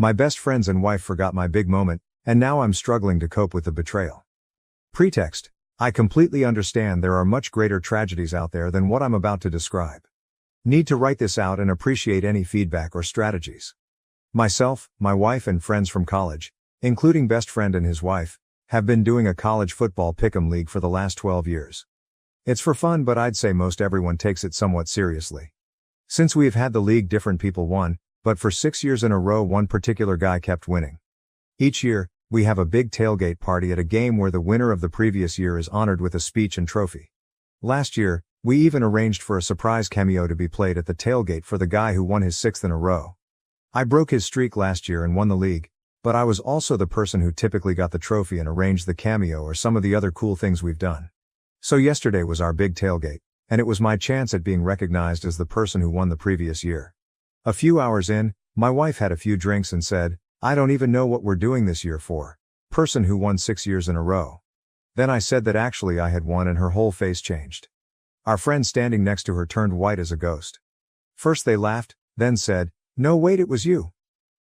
My best friends and wife forgot my big moment, and now I'm struggling to cope with the betrayal. Pretext. I completely understand there are much greater tragedies out there than what I'm about to describe. Need to write this out and appreciate any feedback or strategies. Myself, my wife and friends from college, including best friend and his wife, have been doing a college football pick'em league for the last 12 years. It's for fun, but I'd say most everyone takes it somewhat seriously. Since we've had the league, different people won, but for 6 years in a row one particular guy kept winning. Each year, we have a big tailgate party at a game where the winner of the previous year is honored with a speech and trophy. Last year, we even arranged for a surprise cameo to be played at the tailgate for the guy who won his 6th in a row. I broke his streak last year and won the league, but I was also the person who typically got the trophy and arranged the cameo or some of the other cool things we've done. So yesterday was our big tailgate, and it was my chance at being recognized as the person who won the previous year. A few hours in, my wife had a few drinks and said, "I don't even know what we're doing this year for. Person who won 6 years in a row." Then I said that actually I had won, and her whole face changed. Our friend standing next to her turned white as a ghost. First they laughed, then said, "No, wait, it was you."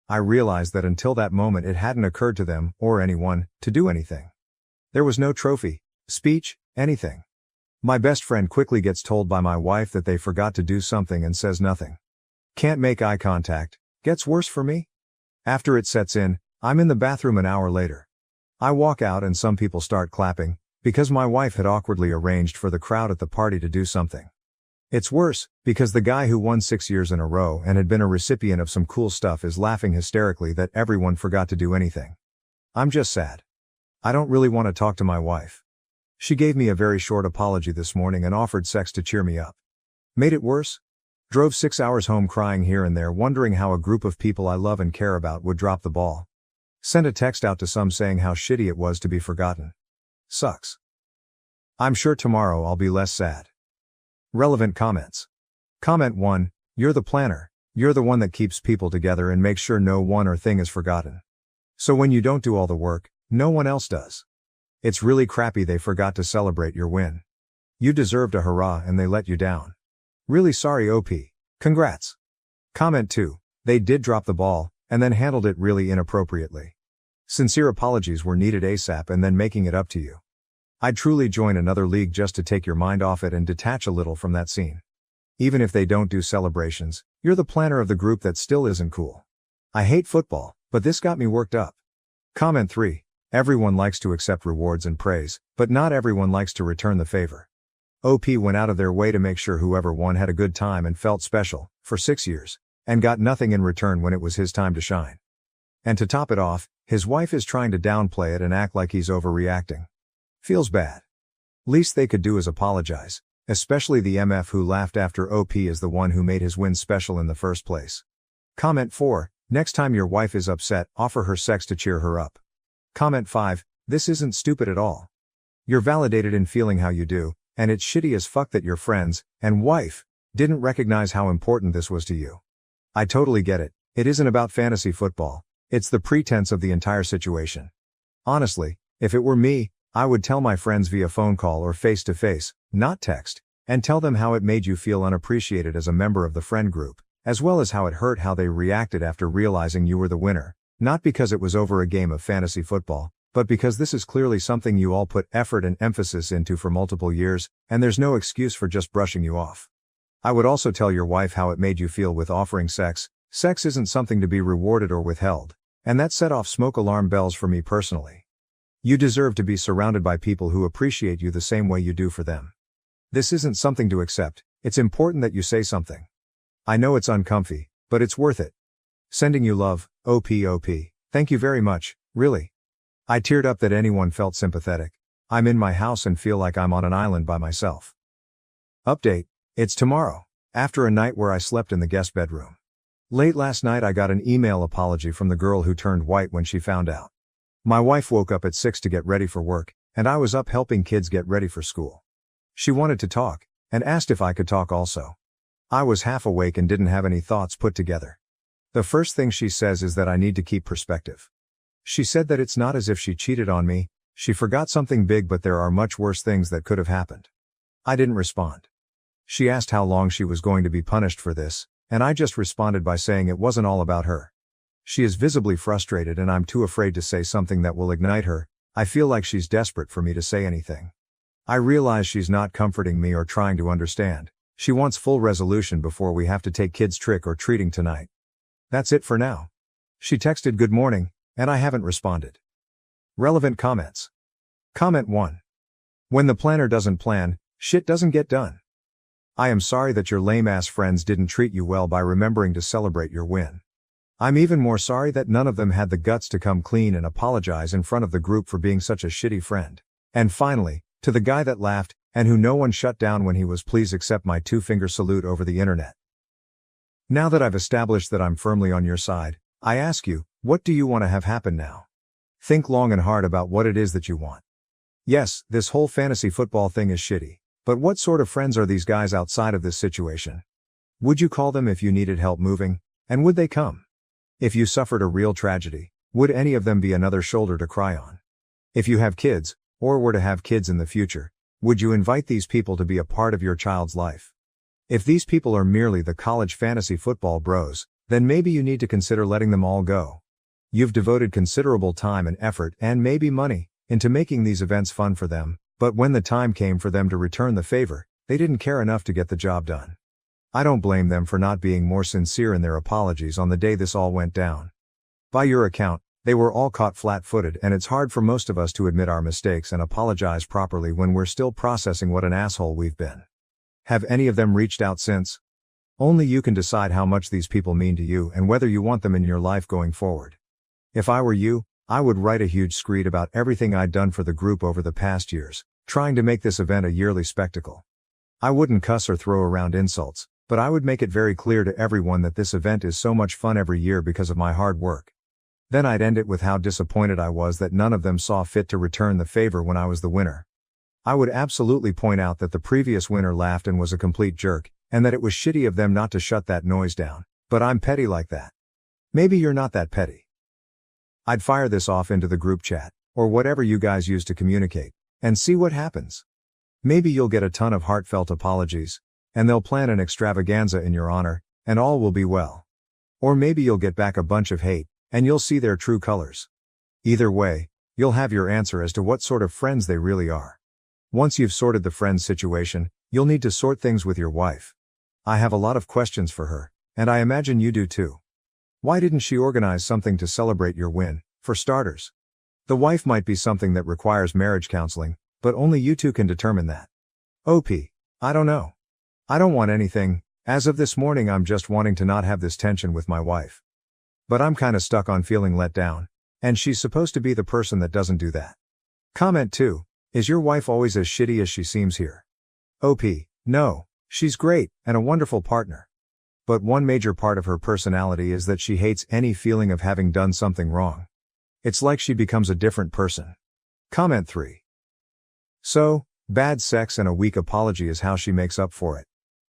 I realized that until that moment it hadn't occurred to them, or anyone, to do anything. There was no trophy, speech, anything. My best friend quickly gets told by my wife that they forgot to do something and says nothing. Can't make eye contact. Gets worse for me. After it sets in, I'm in the bathroom an hour later. I walk out and some people start clapping, because my wife had awkwardly arranged for the crowd at the party to do something. It's worse, because the guy who won 6 years in a row and had been a recipient of some cool stuff is laughing hysterically that everyone forgot to do anything. I'm just sad. I don't really want to talk to my wife. She gave me a very short apology this morning and offered sex to cheer me up. Made it worse? Drove 6 hours home crying here and there, wondering how a group of people I love and care about would drop the ball. Sent a text out to some saying how shitty it was to be forgotten. Sucks. I'm sure tomorrow I'll be less sad. Relevant comments. Comment 1, you're the planner. You're the one that keeps people together and makes sure no one or thing is forgotten. So when you don't do all the work, no one else does. It's really crappy they forgot to celebrate your win. You deserved a hurrah and they let you down. Really sorry, OP. Congrats. Comment 2, they did drop the ball, and then handled it really inappropriately. Sincere apologies were needed ASAP, and then making it up to you. I'd truly join another league just to take your mind off it and detach a little from that scene. Even if they don't do celebrations, you're the planner of the group that still isn't cool. I hate football, but this got me worked up. Comment 3, everyone likes to accept rewards and praise, but not everyone likes to return the favor. OP went out of their way to make sure whoever won had a good time and felt special, for 6 years, and got nothing in return when it was his time to shine. And to top it off, his wife is trying to downplay it and act like he's overreacting. Feels bad. Least they could do is apologize, especially the MF who laughed after OP is the one who made his win special in the first place. Comment 4, next time your wife is upset, offer her sex to cheer her up. Comment 5, this isn't stupid at all. You're validated in feeling how you do, and it's shitty as fuck that your friends, and wife, didn't recognize how important this was to you. I totally get it, it isn't about fantasy football, it's the pretense of the entire situation. Honestly, if it were me, I would tell my friends via phone call or face-to-face, not text, and tell them how it made you feel unappreciated as a member of the friend group, as well as how it hurt how they reacted after realizing you were the winner, not because it was over a game of fantasy football, but because this is clearly something you all put effort and emphasis into for multiple years, and there's no excuse for just brushing you off. I would also tell your wife how it made you feel with offering sex. Sex isn't something to be rewarded or withheld, and that set off smoke alarm bells for me personally. You deserve to be surrounded by people who appreciate you the same way you do for them. This isn't something to accept, it's important that you say something. I know it's uncomfy, but it's worth it. Sending you love, OP. Thank you very much, really. I teared up that anyone felt sympathetic. I'm in my house and feel like I'm on an island by myself. Update, it's tomorrow, after a night where I slept in the guest bedroom. Late last night I got an email apology from the girl who turned white when she found out. My wife woke up at 6 to get ready for work, and I was up helping kids get ready for school. She wanted to talk, and asked if I could talk also. I was half awake and didn't have any thoughts put together. The first thing she says is that I need to keep perspective. She said that it's not as if she cheated on me, she forgot something big, but there are much worse things that could have happened. I didn't respond. She asked how long she was going to be punished for this, and I just responded by saying it wasn't all about her. She is visibly frustrated and I'm too afraid to say something that will ignite her. I feel like she's desperate for me to say anything. I realize she's not comforting me or trying to understand. She wants full resolution before we have to take kids trick or treating tonight. That's it for now. She texted good morning, and I haven't responded. Relevant comments. Comment 1. When the planner doesn't plan, shit doesn't get done. I am sorry that your lame-ass friends didn't treat you well by remembering to celebrate your win. I'm even more sorry that none of them had the guts to come clean and apologize in front of the group for being such a shitty friend. And finally, to the guy that laughed, and who no one shut down when he was, please accept my 2-finger salute over the internet. Now that I've established that I'm firmly on your side, I ask you, what do you want to have happen now? Think long and hard about what it is that you want. Yes, this whole fantasy football thing is shitty, but what sort of friends are these guys outside of this situation? Would you call them if you needed help moving, and would they come? If you suffered a real tragedy, would any of them be another shoulder to cry on? If you have kids, or were to have kids in the future, would you invite these people to be a part of your child's life? If these people are merely the college fantasy football bros, then maybe you need to consider letting them all go. You've devoted considerable time and effort, and maybe money, into making these events fun for them, but when the time came for them to return the favor, they didn't care enough to get the job done. I don't blame them for not being more sincere in their apologies on the day this all went down. By your account, they were all caught flat-footed, and it's hard for most of us to admit our mistakes and apologize properly when we're still processing what an asshole we've been. Have any of them reached out since? Only you can decide how much these people mean to you and whether you want them in your life going forward. If I were you, I would write a huge screed about everything I'd done for the group over the past years, trying to make this event a yearly spectacle. I wouldn't cuss or throw around insults, but I would make it very clear to everyone that this event is so much fun every year because of my hard work. Then I'd end it with how disappointed I was that none of them saw fit to return the favor when I was the winner. I would absolutely point out that the previous winner laughed and was a complete jerk, and that it was shitty of them not to shut that noise down, but I'm petty like that. Maybe you're not that petty. I'd fire this off into the group chat, or whatever you guys use to communicate, and see what happens. Maybe you'll get a ton of heartfelt apologies, and they'll plan an extravaganza in your honor, and all will be well. Or maybe you'll get back a bunch of hate, and you'll see their true colors. Either way, you'll have your answer as to what sort of friends they really are. Once you've sorted the friends situation, you'll need to sort things with your wife. I have a lot of questions for her, and I imagine you do too. Why didn't she organize something to celebrate your win, for starters? The wife might be something that requires marriage counseling, but only you two can determine that. OP, I don't know. I don't want anything. As of this morning, I'm just wanting to not have this tension with my wife. But I'm kinda stuck on feeling let down, and she's supposed to be the person that doesn't do that. Comment 2, is your wife always as shitty as she seems here? OP, no, she's great, and a wonderful partner. But one major part of her personality is that she hates any feeling of having done something wrong. It's like she becomes a different person. Comment 3. So, bad sex and a weak apology is how she makes up for it.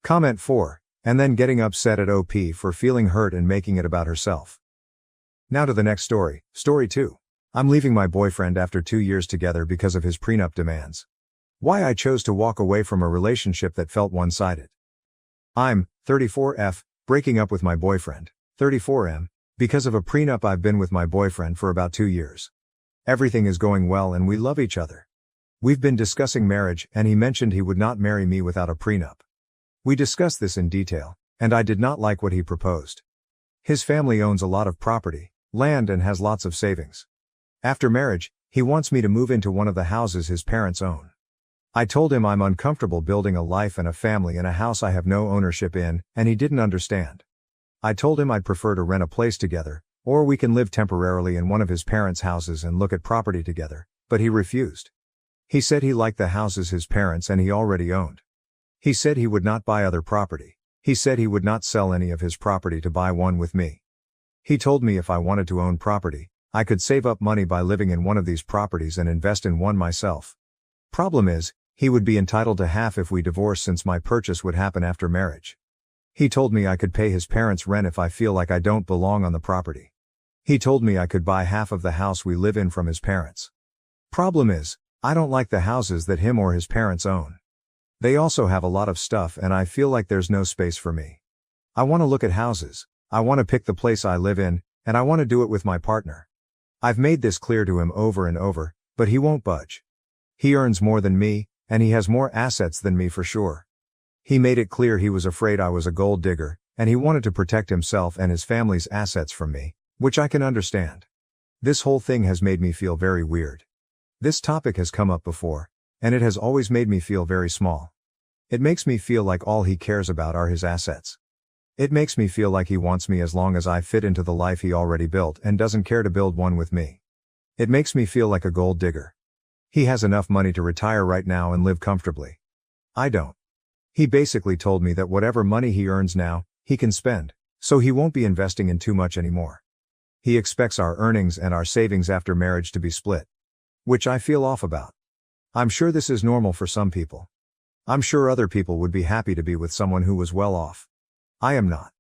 Comment 4, and then getting upset at OP for feeling hurt and making it about herself. Now to the next story, story 2. I'm leaving my boyfriend after 2 years together because of his prenup demands. Why I chose to walk away from a relationship that felt one-sided. I'm 34F, breaking up with my boyfriend, 34M, because of a prenup. I've been with my boyfriend for about 2 years. Everything is going well and we love each other. We've been discussing marriage, and he mentioned he would not marry me without a prenup. We discussed this in detail, and I did not like what he proposed. His family owns a lot of property, land, and has lots of savings. After marriage, he wants me to move into one of the houses his parents own. I told him I'm uncomfortable building a life and a family in a house I have no ownership in, and he didn't understand. I told him I'd prefer to rent a place together, or we can live temporarily in one of his parents' houses and look at property together, but he refused. He said he liked the houses his parents and he already owned. He said he would not buy other property. He said he would not sell any of his property to buy one with me. He told me if I wanted to own property, I could save up money by living in one of these properties and invest in one myself. Problem is, he would be entitled to half if we divorced, since my purchase would happen after marriage. He told me I could pay his parents' rent if I feel like I don't belong on the property. He told me I could buy half of the house we live in from his parents. Problem is, I don't like the houses that him or his parents own. They also have a lot of stuff and I feel like there's no space for me. I want to look at houses. I want to pick the place I live in, and I want to do it with my partner. I've made this clear to him over and over, but he won't budge. He earns more than me, and he has more assets than me for sure. He made it clear he was afraid I was a gold digger, and he wanted to protect himself and his family's assets from me, which I can understand. This whole thing has made me feel very weird. This topic has come up before, and it has always made me feel very small. It makes me feel like all he cares about are his assets. It makes me feel like he wants me as long as I fit into the life he already built and doesn't care to build one with me. It makes me feel like a gold digger. He has enough money to retire right now and live comfortably. I don't. He basically told me that whatever money he earns now, he can spend, so he won't be investing in too much anymore. He expects our earnings and our savings after marriage to be split. Which I feel off about. I'm sure this is normal for some people. I'm sure other people would be happy to be with someone who was well off. I am not.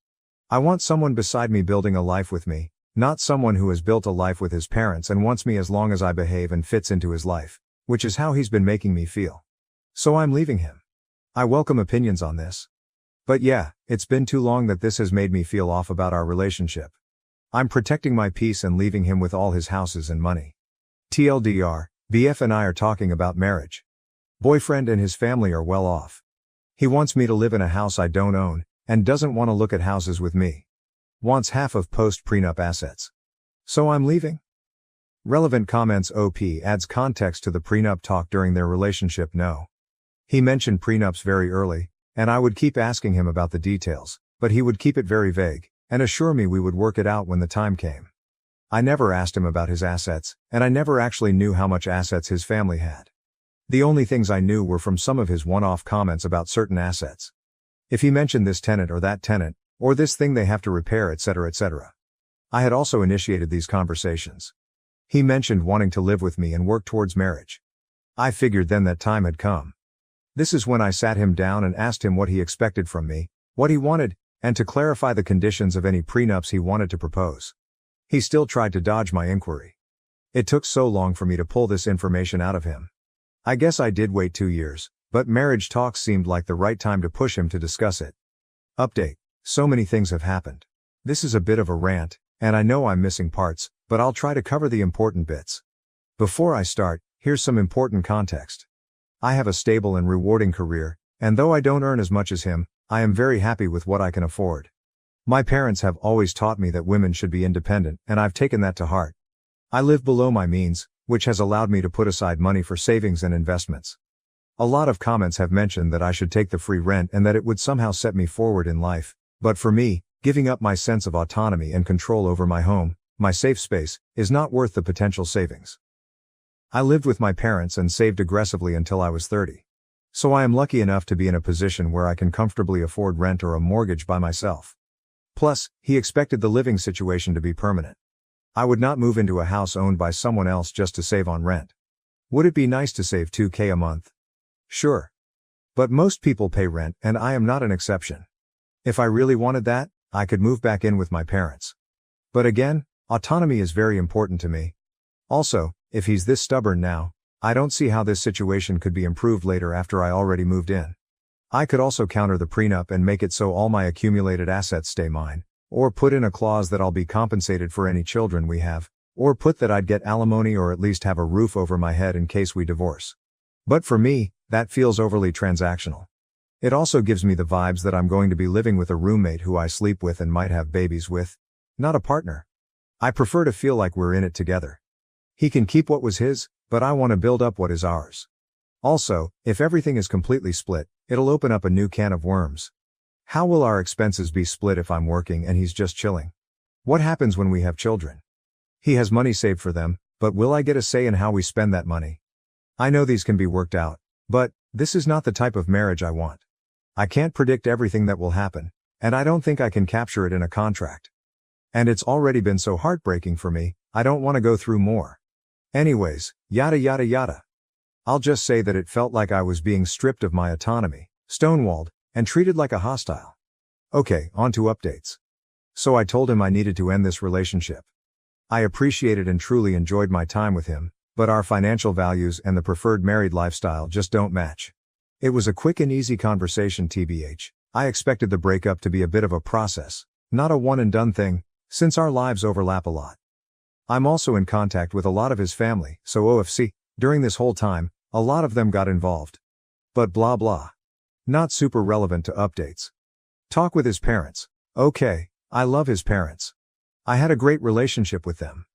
I want someone beside me building a life with me, not someone who has built a life with his parents and wants me as long as I behave and fits into his life, which is how he's been making me feel. So I'm leaving him. I welcome opinions on this. But yeah, it's been too long that this has made me feel off about our relationship. I'm protecting my peace and leaving him with all his houses and money. TLDR, BF and I are talking about marriage. Boyfriend and his family are well off. He wants me to live in a house I don't own, and doesn't want to look at houses with me. Wants half of post-prenup assets. So I'm leaving? Relevant comments. OP adds context to the prenup talk during their relationship. No. He mentioned prenups very early, and I would keep asking him about the details, but he would keep it very vague, and assure me we would work it out when the time came. I never asked him about his assets, and I never actually knew how much assets his family had. The only things I knew were from some of his one-off comments about certain assets. If he mentioned this tenant or that tenant, or this thing they have to repair, etc., etc. I had also initiated these conversations. He mentioned wanting to live with me and work towards marriage. I figured then that time had come. This is when I sat him down and asked him what he expected from me, what he wanted, and to clarify the conditions of any prenups he wanted to propose. He still tried to dodge my inquiry. It took so long for me to pull this information out of him. I guess I did wait 2 years, but marriage talks seemed like the right time to push him to discuss it. Update. So many things have happened. This is a bit of a rant, and I know I'm missing parts, but I'll try to cover the important bits. Before I start, here's some important context. I have a stable and rewarding career, and though I don't earn as much as him, I am very happy with what I can afford. My parents have always taught me that women should be independent, and I've taken that to heart. I live below my means, which has allowed me to put aside money for savings and investments. A lot of comments have mentioned that I should take the free rent and that it would somehow set me forward in life, but for me, giving up my sense of autonomy and control over my home, my safe space, is not worth the potential savings. I lived with my parents and saved aggressively until I was 30. So I am lucky enough to be in a position where I can comfortably afford rent or a mortgage by myself. Plus, he expected the living situation to be permanent. I would not move into a house owned by someone else just to save on rent. Would it be nice to save $2,000 a month? Sure. But most people pay rent, and I am not an exception. If I really wanted that, I could move back in with my parents. But again, autonomy is very important to me. Also, if he's this stubborn now, I don't see how this situation could be improved later after I already moved in. I could also counter the prenup and make it so all my accumulated assets stay mine, or put in a clause that I'll be compensated for any children we have, or put that I'd get alimony or at least have a roof over my head in case we divorce. But for me, that feels overly transactional. It also gives me the vibes that I'm going to be living with a roommate who I sleep with and might have babies with, not a partner. I prefer to feel like we're in it together. He can keep what was his, but I want to build up what is ours. Also, if everything is completely split, it'll open up a new can of worms. How will our expenses be split if I'm working and he's just chilling? What happens when we have children? He has money saved for them, but will I get a say in how we spend that money? I know these can be worked out, but this is not the type of marriage I want. I can't predict everything that will happen, and I don't think I can capture it in a contract. And it's already been so heartbreaking for me, I don't want to go through more. Anyways, yada yada yada. I'll just say that it felt like I was being stripped of my autonomy, stonewalled, and treated like a hostile. Okay, on to updates. So I told him I needed to end this relationship. I appreciated and truly enjoyed my time with him, but our financial values and the preferred married lifestyle just don't match. It was a quick and easy conversation TBH. I expected the breakup to be a bit of a process, not a one and done thing, since our lives overlap a lot. I'm also in contact with a lot of his family, so OFC, during this whole time, a lot of them got involved. But blah blah. Not super relevant to updates. Talk with his parents. Okay, I love his parents. I had a great relationship with them.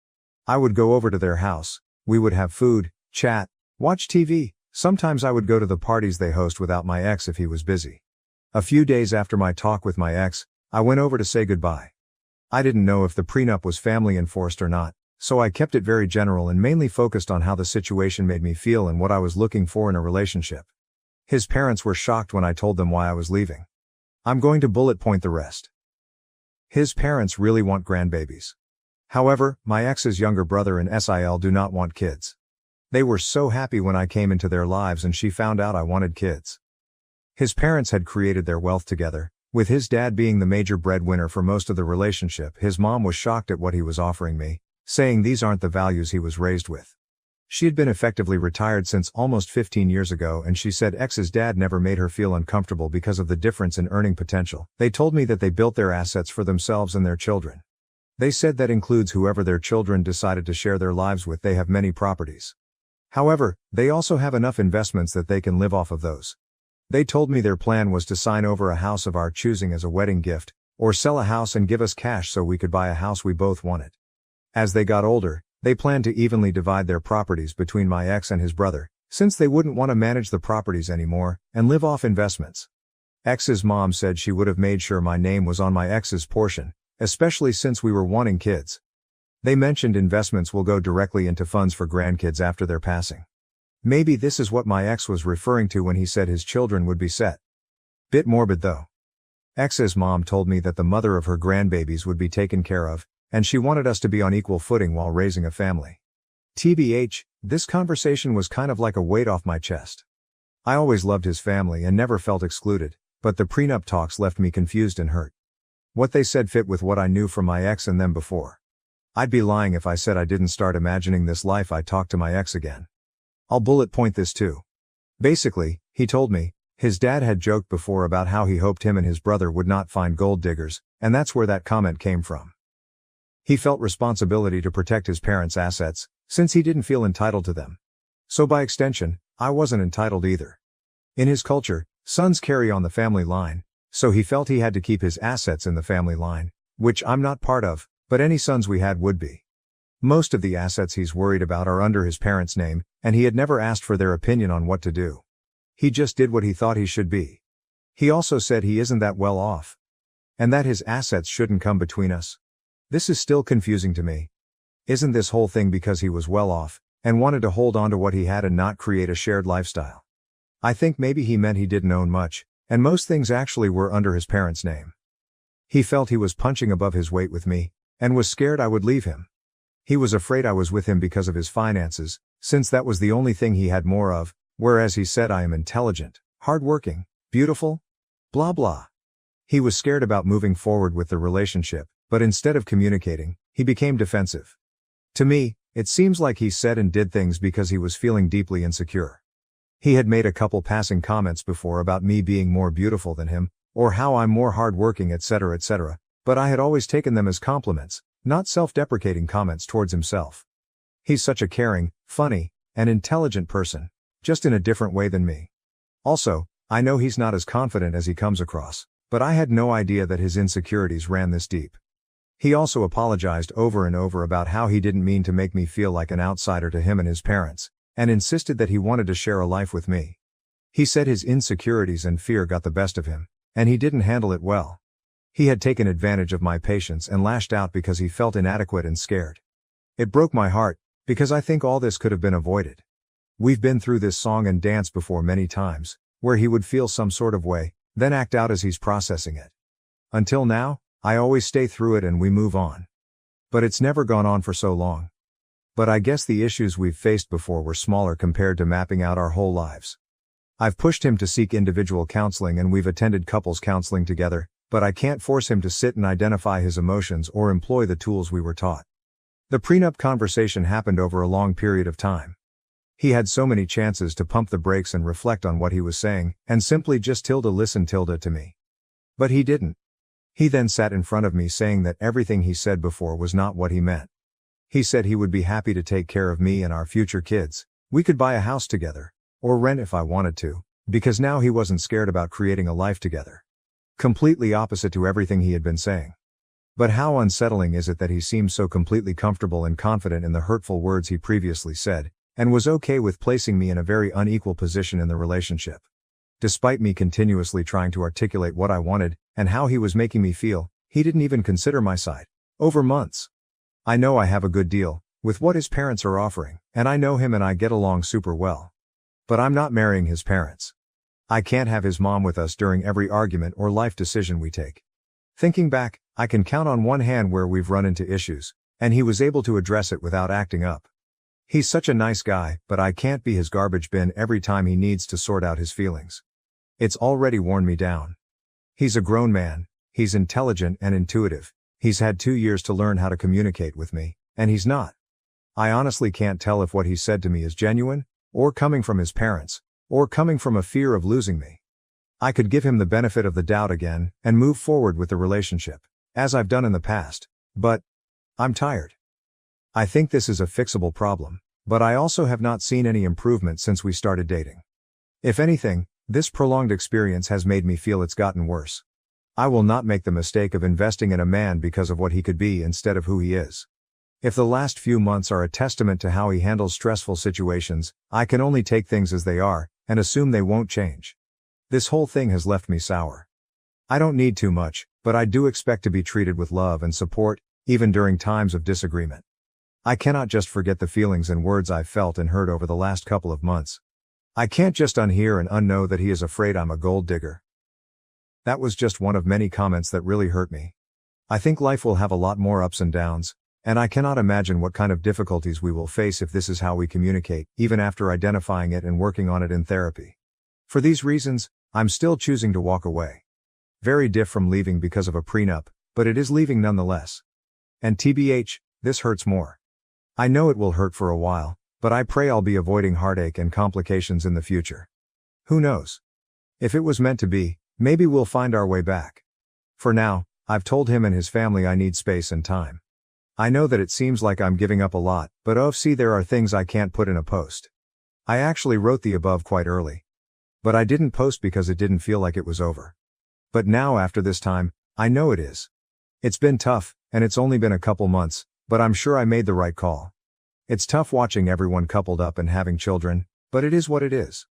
I would go over to their house, we would have food, chat, watch TV, sometimes I would go to the parties they host without my ex if he was busy. A few days after my talk with my ex, I went over to say goodbye. I didn't know if the prenup was family enforced or not, so I kept it very general and mainly focused on how the situation made me feel and what I was looking for in a relationship. His parents were shocked when I told them why I was leaving. I'm going to bullet point the rest. His parents really want grandbabies. However, my ex's younger brother and SIL do not want kids. They were so happy when I came into their lives and she found out I wanted kids. His parents had created their wealth together, with his dad being the major breadwinner for most of the relationship. His mom was shocked at what he was offering me, saying these aren't the values he was raised with. She had been effectively retired since almost 15 years ago and she said ex's dad never made her feel uncomfortable because of the difference in earning potential. They told me that they built their assets for themselves and their children. They said that includes whoever their children decided to share their lives with. They have many properties. However, they also have enough investments that they can live off of those. They told me their plan was to sign over a house of our choosing as a wedding gift, or sell a house and give us cash so we could buy a house we both wanted. As they got older, they planned to evenly divide their properties between my ex and his brother, since they wouldn't want to manage the properties anymore, and live off investments. Ex's mom said she would have made sure my name was on my ex's portion, especially since we were wanting kids. They mentioned investments will go directly into funds for grandkids after their passing. Maybe this is what my ex was referring to when he said his children would be set. Bit morbid though. Ex's mom told me that the mother of her grandbabies would be taken care of, and she wanted us to be on equal footing while raising a family. TBH, this conversation was kind of like a weight off my chest. I always loved his family and never felt excluded, but the prenup talks left me confused and hurt. What they said fit with what I knew from my ex and them before. I'd be lying if I said I didn't start imagining this life I talked to my ex again. I'll bullet point this too. Basically, he told me, his dad had joked before about how he hoped him and his brother would not find gold diggers, and that's where that comment came from. He felt responsibility to protect his parents' assets, since he didn't feel entitled to them. So by extension, I wasn't entitled either. In his culture, sons carry on the family line, so he felt he had to keep his assets in the family line, which I'm not part of, but any sons we had would be. Most of the assets he's worried about are under his parents' name, and he had never asked for their opinion on what to do. He just did what he thought he should be. He also said he isn't that well off. And that his assets shouldn't come between us. This is still confusing to me. Isn't this whole thing because he was well off, and wanted to hold on to what he had and not create a shared lifestyle? I think maybe he meant he didn't own much, and most things actually were under his parents' name. He felt he was punching above his weight with me, and was scared I would leave him. He was afraid I was with him because of his finances, since that was the only thing he had more of, whereas he said I am intelligent, hardworking, beautiful, blah blah. He was scared about moving forward with the relationship, but instead of communicating, he became defensive. To me, it seems like he said and did things because he was feeling deeply insecure. He had made a couple passing comments before about me being more beautiful than him, or how I'm more hardworking, etc., but I had always taken them as compliments, not self-deprecating comments towards himself. He's such a caring, funny, and intelligent person, just in a different way than me. Also, I know he's not as confident as he comes across, but I had no idea that his insecurities ran this deep. He also apologized over and over about how he didn't mean to make me feel like an outsider to him and his parents, and insisted that he wanted to share a life with me. He said his insecurities and fear got the best of him, and he didn't handle it well. He had taken advantage of my patience and lashed out because he felt inadequate and scared. It broke my heart, because I think all this could have been avoided. We've been through this song and dance before many times, where he would feel some sort of way, then act out as he's processing it. Until now, I always stay through it and we move on. But it's never gone on for so long. But I guess the issues we've faced before were smaller compared to mapping out our whole lives. I've pushed him to seek individual counseling and we've attended couples counseling together, but I can't force him to sit and identify his emotions or employ the tools we were taught. The prenup conversation happened over a long period of time. He had so many chances to pump the brakes and reflect on what he was saying, and simply just listen to me. But he didn't. He then sat in front of me saying that everything he said before was not what he meant. He said he would be happy to take care of me and our future kids. We could buy a house together, or rent if I wanted to, because now he wasn't scared about creating a life together. Completely opposite to everything he had been saying. But how unsettling is it that he seemed so completely comfortable and confident in the hurtful words he previously said, and was okay with placing me in a very unequal position in the relationship. Despite me continuously trying to articulate what I wanted, and how he was making me feel, he didn't even consider my side. Over months. I know I have a good deal, with what his parents are offering, and I know him and I get along super well. But I'm not marrying his parents. I can't have his mom with us during every argument or life decision we take. Thinking back, I can count on one hand where we've run into issues, and he was able to address it without acting up. He's such a nice guy, but I can't be his garbage bin every time he needs to sort out his feelings. It's already worn me down. He's a grown man, he's intelligent and intuitive, he's had 2 years to learn how to communicate with me, and he's not. I honestly can't tell if what he said to me is genuine, or coming from his parents, or coming from a fear of losing me. I could give him the benefit of the doubt again, and move forward with the relationship, as I've done in the past, but I'm tired. I think this is a fixable problem, but I also have not seen any improvement since we started dating. If anything, this prolonged experience has made me feel it's gotten worse. I will not make the mistake of investing in a man because of what he could be instead of who he is. If the last few months are a testament to how he handles stressful situations, I can only take things as they are, and assume they won't change. This whole thing has left me sour. I don't need too much, but I do expect to be treated with love and support, even during times of disagreement. I cannot just forget the feelings and words I've felt and heard over the last couple of months. I can't just unhear and unknow that he is afraid I'm a gold digger. That was just one of many comments that really hurt me. I think life will have a lot more ups and downs, and I cannot imagine what kind of difficulties we will face if this is how we communicate, even after identifying it and working on it in therapy. For these reasons, I'm still choosing to walk away. Very diff from leaving because of a prenup, but it is leaving nonetheless. And TBH, this hurts more. I know it will hurt for a while, but I pray I'll be avoiding heartache and complications in the future. Who knows? If it was meant to be, maybe we'll find our way back. For now, I've told him and his family I need space and time. I know that it seems like I'm giving up a lot, but OFC there are things I can't put in a post. I actually wrote the above quite early. But I didn't post because it didn't feel like it was over. But now after this time, I know it is. It's been tough, and it's only been a couple months, but I'm sure I made the right call. It's tough watching everyone coupled up and having children, but it is what it is.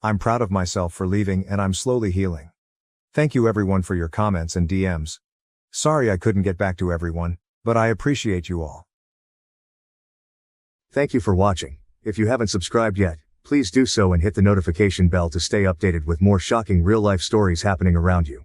I'm proud of myself for leaving and I'm slowly healing. Thank you everyone for your comments and DMs. Sorry I couldn't get back to everyone, but I appreciate you all. Thank you for watching. If you haven't subscribed yet, please do so and hit the notification bell to stay updated with more shocking real-life stories happening around you.